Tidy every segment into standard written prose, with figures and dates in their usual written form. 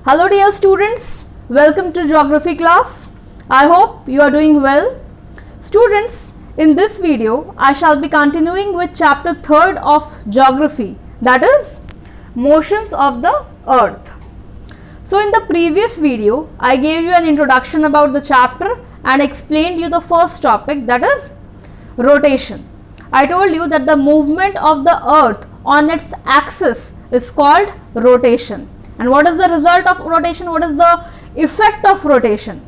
Hello dear students, welcome to geography class. I hope you are doing well. Students, in this video I shall be continuing with chapter 3rd of geography, that is motions of the earth. So in the previous video I gave you an introduction about the chapter and explained you the first topic, that is rotation. I told you that the movement of the earth on its axis is called rotation. And what is the result of rotation? What is the effect of rotation?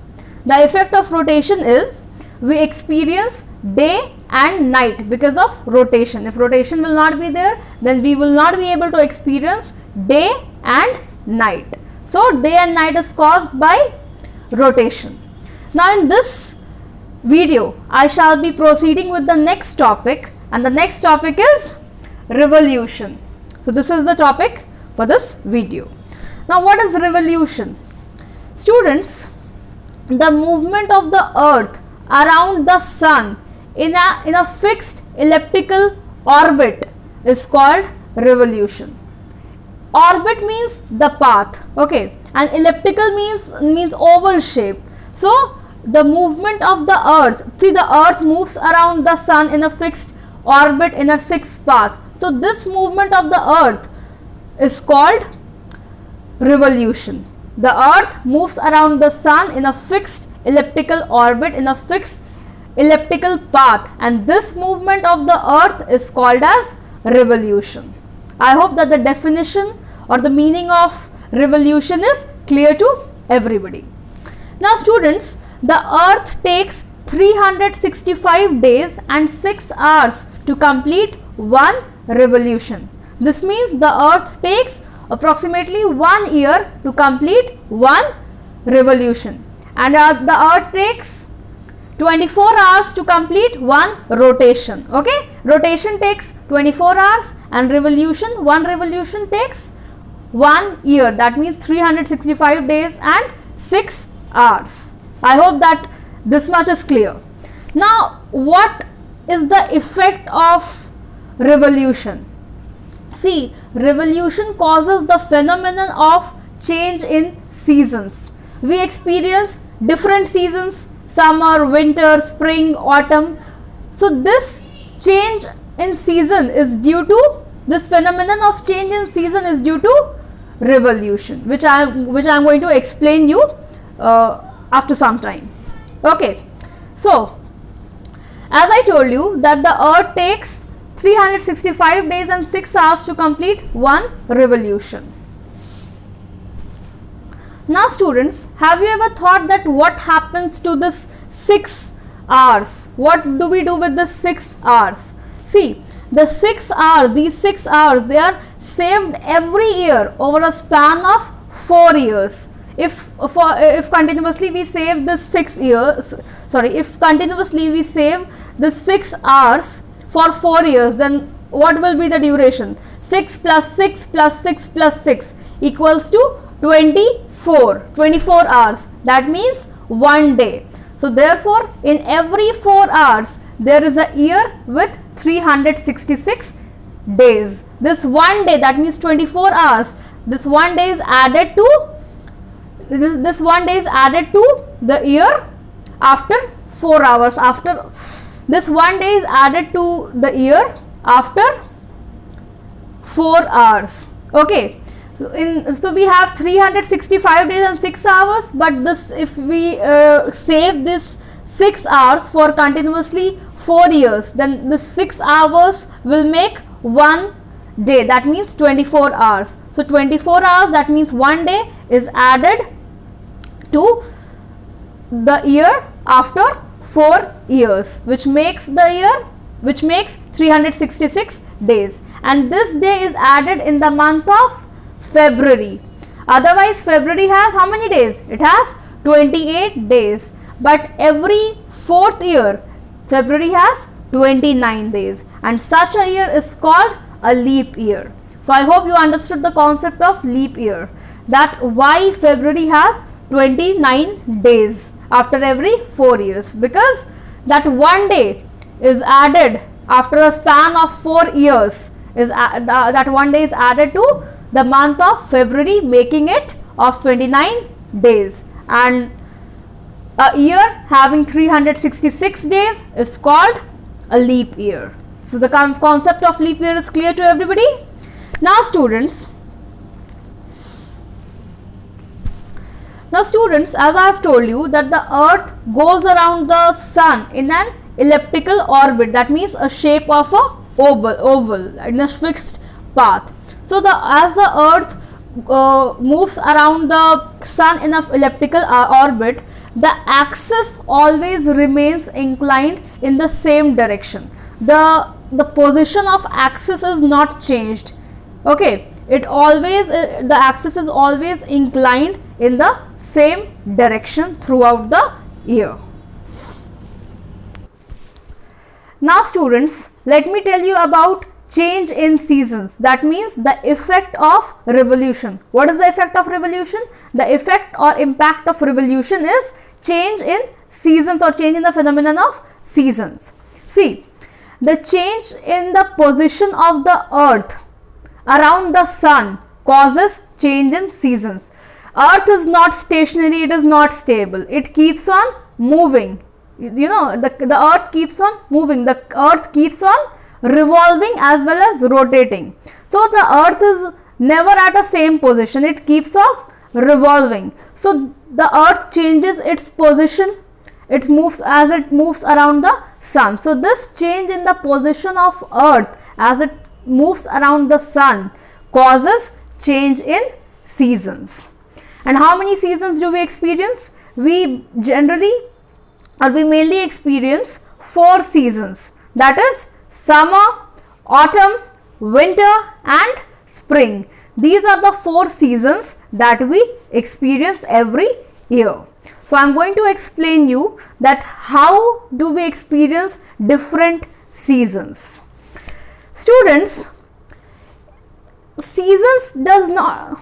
The effect of rotation is we experience day and night because of rotation. If rotation will not be there, then we will not be able to experience day and night. So day and night is caused by rotation. Now in this video I shall be proceeding with the next topic, and the next topic is revolution. So this is the topic for this video. Now what is revolution? Students, the movement of the earth around the sun in a fixed elliptical orbit is called revolution. Orbit means the path, okay, and elliptical means oval shape. So the movement of the earth, see, the earth moves around the sun in a fixed orbit in a fixed path. So this movement of the earth is called revolution. The earth moves around the sun in a fixed elliptical orbit in a fixed elliptical path, and this movement of the earth is called as revolution. I hope that the definition or the meaning of revolution is clear to everybody. Now students, the earth takes 365 days and 6 hours to complete one revolution. This means the earth takes approximately 1 year to complete one revolution, and the earth takes 24 hours to complete one rotation. Okay, rotation takes 24 hours and one revolution takes 1 year, that means 365 days and 6 hours. I hope that this much is clear. Now what is the effect of revolution? See, revolution causes the phenomenon of change in seasons. We experience different seasons: summer, winter, spring, autumn. So this change in season is due to, this phenomenon of change in season is due to revolution, which I am going to explain you after some time. Okay, so as I told you that the earth takes 365 days and 6 hours to complete one revolution. Now students, have you ever thought that what happens to this 6 hours? What do we do with the 6 hours? See, the 6 hours, these 6 hours, they are saved every year over a span of 4 years. If continuously we save the 6 years, if continuously we save the 6 hours for 4 years, then what will be the duration? 6 plus 6 plus 6 plus 6 equals to 24 hours. That means 1 day. So therefore in every 4 hours there is a year with 366 days. This 1 day, that means 24 hours, this 1 day is added to this 1 day is added to the year after 4 hours. After this 1 day is added to the year after 4 hours. Okay, so we have 365 days and 6 hours, but this, if we save this 6 hours for continuously 4 years, then the 6 hours will make 1 day, that means 24 hours. So 24 hours, that means 1 day is added to the year after 4 years, which makes 366 days, and this day is added in the month of February. Otherwise February has how many days? It has 28 days, but every 4th year February has 29 days, and such a year is called a leap year. So I hope you understood the concept of leap year, that why February has 29 days after every 4 years, because that 1 day is added after a span of 4 years, that 1 day is added to the month of February, making it of 29 days, and a year having 366 days is called a leap year. So the concept of leap year is clear to everybody. Now students, as I have told you that the earth goes around the sun in an elliptical orbit, that means a shape of a oval in a fixed path. So as the earth moves around the sun in an elliptical orbit, the axis always remains inclined in the same direction. The position of axis is not changed. Okay, the axis is always inclined in the same direction throughout the year. Now students, let me tell you about change in seasons. That means the effect of revolution. What is the effect of revolution? The effect or impact of revolution is change in seasons or change in the phenomenon of seasons. See, the change in the position of the earth around the sun causes change in seasons. Earth is not stationary, it is not stable, it keeps on moving. You know, the earth keeps on moving, the earth keeps on revolving as well as rotating. So the earth is never at a same position, it keeps on revolving. So the earth changes its position, it moves as it moves around the sun. So this change in the position of earth as it moves around the sun causes change in seasons. And how many seasons do we experience? We mainly experience 4 seasons, that is summer, autumn, winter and spring. These are the 4 seasons that we experience every year. So I am going to explain you that how do we experience different seasons. Students, seasons does not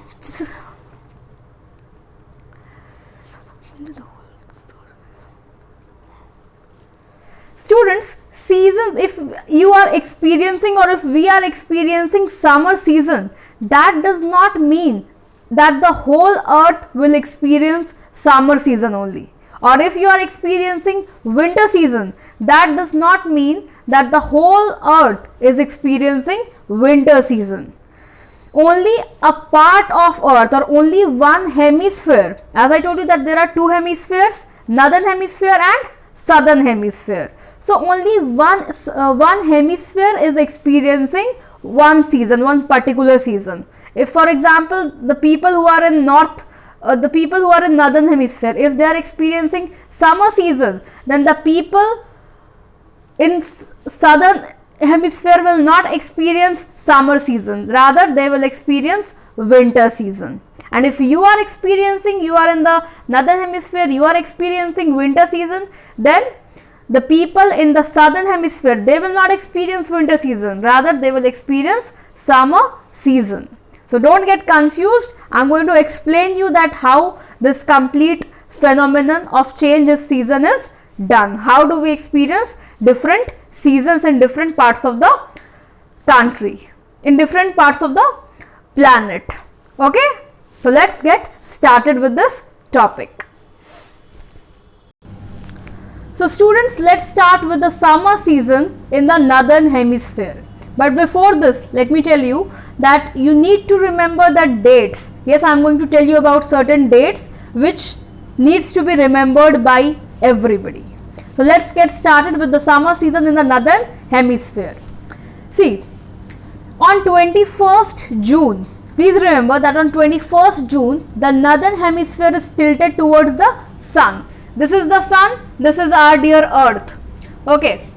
seasons, if you are experiencing or if we are experiencing summer season, that does not mean that the whole earth will experience summer season only. Or if you are experiencing winter season, that does not mean that the whole earth is experiencing winter season. Only a part of earth or only one hemisphere, as I told you that there are 2 hemispheres, northern hemisphere and southern hemisphere. So only one hemisphere is experiencing one season, one particular season. If for example the people who are in northern hemisphere, if they are experiencing summer season, then the people in southern hemisphere will not experience summer season, rather they will experience winter season. And if you are in the northern hemisphere, you are experiencing winter season, then the people in the southern hemisphere, they will not experience winter season, rather they will experience summer season. So don't get confused. I am going to explain you that how this complete phenomenon of change in season is done. How do we experience different seasons in different parts of the country, in different parts of the planet. Okay, so let's get started with this topic. So students, let's start with the summer season in the northern hemisphere. But before this, let me tell you that you need to remember the dates. Yes, I am going to tell you about certain dates which needs to be remembered by everybody. So let's get started with the summer season in the northern hemisphere. See, on 21st June, please remember that on 21st June, the northern hemisphere is tilted towards the sun. This is the sun, this is our dear earth. Okay.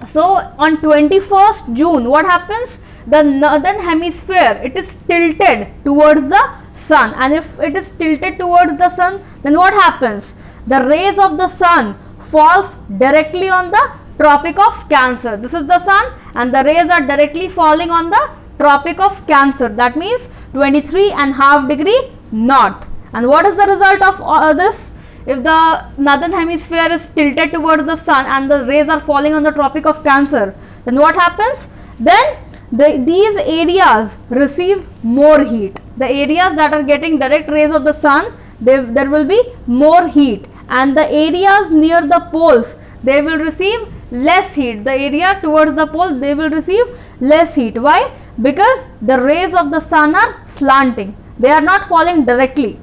So on 21st June, what happens? The northern hemisphere, it is tilted towards the sun, and if it is tilted towards the sun, then what happens? The rays of the sun falls directly on the Tropic of Cancer. This is the sun and the rays are directly falling on the Tropic of Cancer. That means 23.5 degree north. And what is the result of this? If the northern hemisphere is tilted towards the sun and the rays are falling on the Tropic of Cancer, then what happens? Then these areas receive more heat. the areas that are getting direct rays of the sun, there will be more heat, and the areas near the poles, they will receive less heat. The area towards the pole, they will receive less heat. Why? Because the rays of the sun are slanting. They are not falling directly.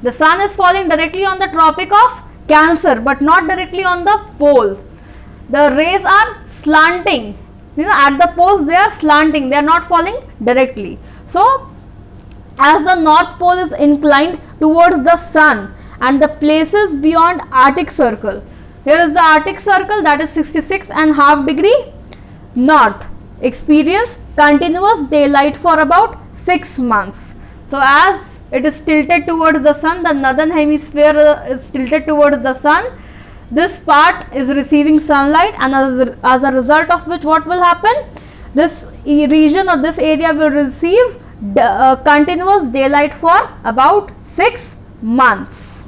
The sun is falling directly on the Tropic of Cancer, but not directly on the poles. The rays are slanting. At the poles they are slanting. They are not falling directly. So, as the North Pole is inclined towards the sun and the places beyond Arctic Circle, here is the Arctic Circle, that is 66.5 degree north, experience continuous daylight for about 6 months. So, as it is tilted towards the sun, the northern hemisphere is tilted towards the sun, this part is receiving sunlight, and as a result of which, what will happen? This region or this area will receive continuous daylight for about 6 months.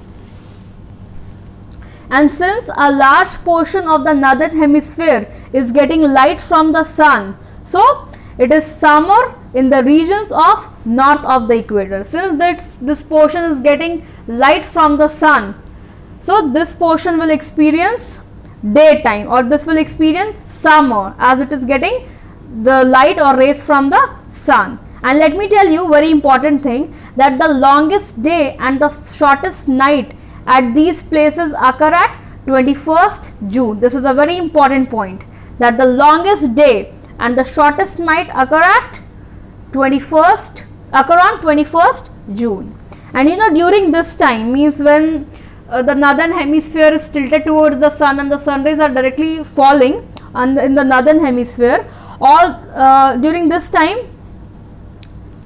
And since a large portion of the northern hemisphere is getting light from the sun, so it is summer in the regions of north of the equator. Since this portion is getting light from the sun, so this portion will experience daytime, or this will experience summer, as it is getting the light or rays from the sun. And let me tell you very important thing, that the longest day and the shortest night at these places occur at 21st June. This is a very important point, that the longest day and the shortest night occur on 21st June. And during this time, means when the northern hemisphere is tilted towards the sun and the sun rays are directly falling in the northern hemisphere, during this time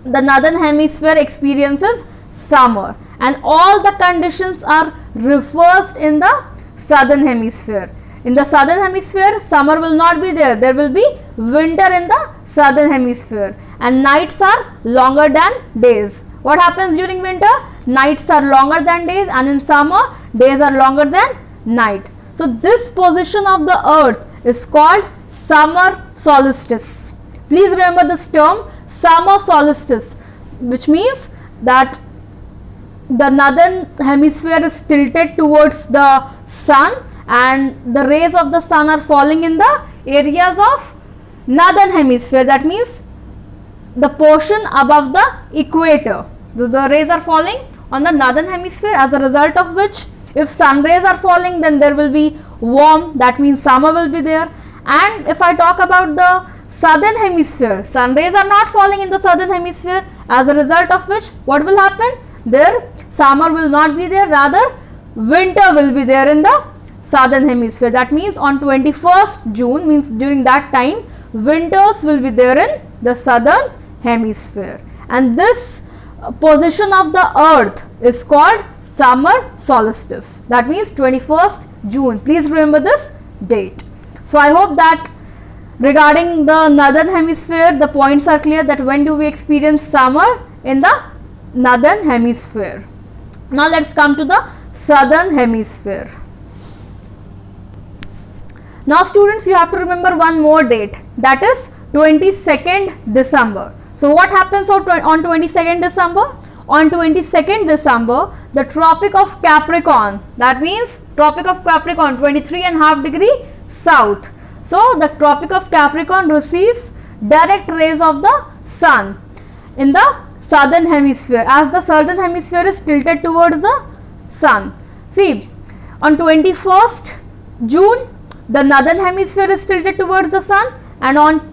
the northern hemisphere experiences summer, and all the conditions are reversed in the southern hemisphere. In the southern hemisphere, summer will not be there. There will be winter in the southern hemisphere, and nights are longer than days. What happens during winter? Nights are longer than days, and in summer, days are longer than nights. So, this position of the earth is called summer solstice. Please remember this term, summer solstice, which means that the northern hemisphere is tilted towards the sun, and the rays of the sun are falling in the areas of northern hemisphere. That means the portion above the equator. The rays are falling on the northern hemisphere, as a result of which, if sun rays are falling, then there will be warm, that means summer will be there. And if I talk about the southern hemisphere, sun rays are not falling in the southern hemisphere, as a result of which, what will happen? There summer will not be there, rather winter will be there in the southern hemisphere. That means on 21st June, means during that time, winters will be there in the southern hemisphere, and this position of the earth is called summer solstice. That means 21st June. Please remember this date. So, I hope that regarding the northern hemisphere, the points are clear, that when do we experience summer in the northern hemisphere. Now, let us come to the southern hemisphere. Now, students, you have to remember one more date, that is 22nd December. So, what happens on 22nd December? On 22nd December, the Tropic of Capricorn, that means Tropic of Capricorn 23.5 degree south. So, the Tropic of Capricorn receives direct rays of the sun in the southern hemisphere, as the southern hemisphere is tilted towards the sun. See, on 21st June, the northern hemisphere is tilted towards the sun, and on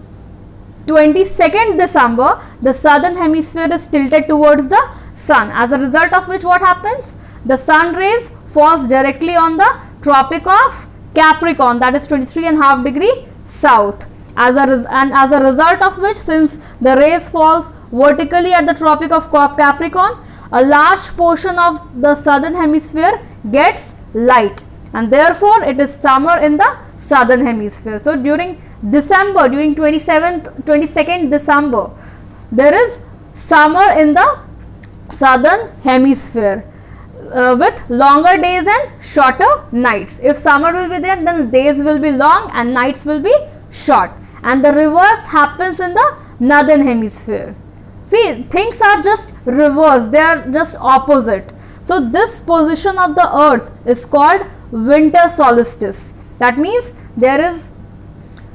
22nd December, the southern hemisphere is tilted towards the sun, as a result of which, what happens? The sun rays falls directly on the Tropic of Capricorn, that is 23.5 degree south, as a result of which, since the rays falls vertically at the Tropic of Capricorn, a large portion of the southern hemisphere gets light, and therefore it is summer in the southern hemisphere. So, during December, during 22nd December, there is summer in the southern hemisphere with longer days and shorter nights. If summer will be there, then days will be long and nights will be short, and the reverse happens in the northern hemisphere. See, things are just reversed, they are just opposite. So this position of the earth is called winter solstice. That means there is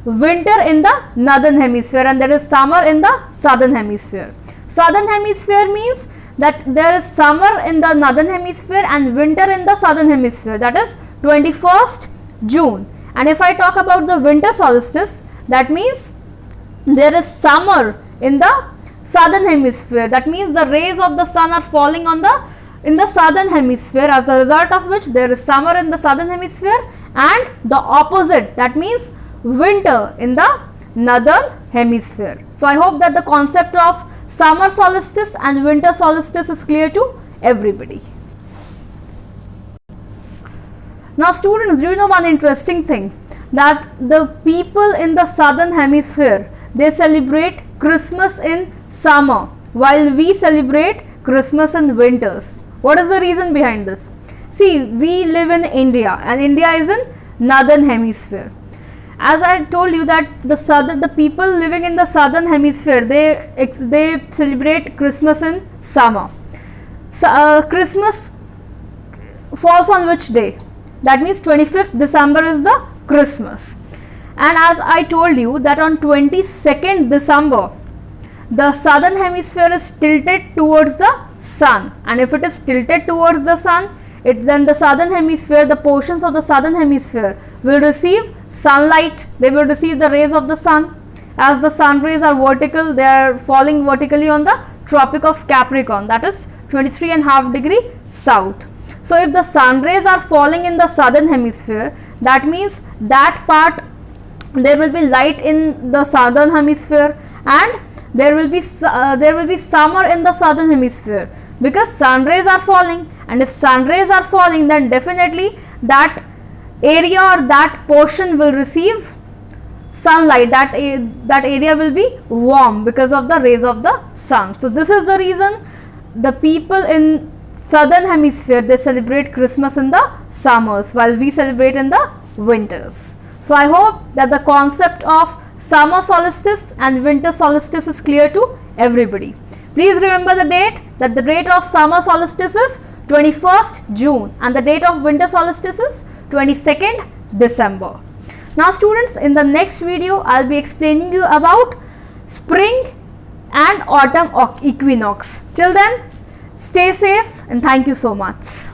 winter in the northern hemisphere and there is summer in the southern hemisphere. Southern hemisphere means that there is summer in the northern hemisphere and winter in the southern hemisphere, that is 21st June. And if I talk about the winter solstice, that means there is summer in the southern hemisphere. That means the rays of the sun are falling on in the southern hemisphere, as a result of which there is summer in the southern hemisphere, and the opposite, that means winter in the northern hemisphere. So I hope that the concept of summer solstice and winter solstice is clear to everybody. Now students, do you know one interesting thing, that the people in the southern hemisphere, they celebrate Christmas in summer while we celebrate Christmas in winters. What is the reason behind this? See, we live in India and India is in northern hemisphere. As I told you that the people living in the southern hemisphere, they celebrate Christmas in summer. So, Christmas falls on which day? That means 25th December is the Christmas. And as I told you that on 22nd December, the southern hemisphere is tilted towards the sun, and if it is tilted towards the sun, then the southern hemisphere, the portions of the southern hemisphere will receive sunlight, they will receive the rays of the sun. As the sun rays are vertical, they are falling vertically on the Tropic of Capricorn, that is 23.5 degree south. So if the sun rays are falling in the southern hemisphere, that means that part there will be light in the southern hemisphere and there will be summer in the southern hemisphere, because sun rays are falling, and if sun rays are falling, then definitely that area or that portion will receive sunlight, that area will be warm because of the rays of the sun. So this is the reason the people in southern hemisphere, they celebrate Christmas in the summers while we celebrate in the winters. So I hope that the concept of summer solstice and winter solstice is clear to everybody. Please remember the date, that the date of summer solstice is 21st June and the date of winter solstice is 22nd December. Now students, in the next video I will be explaining you about spring and autumn equinox. Till then, stay safe and thank you so much.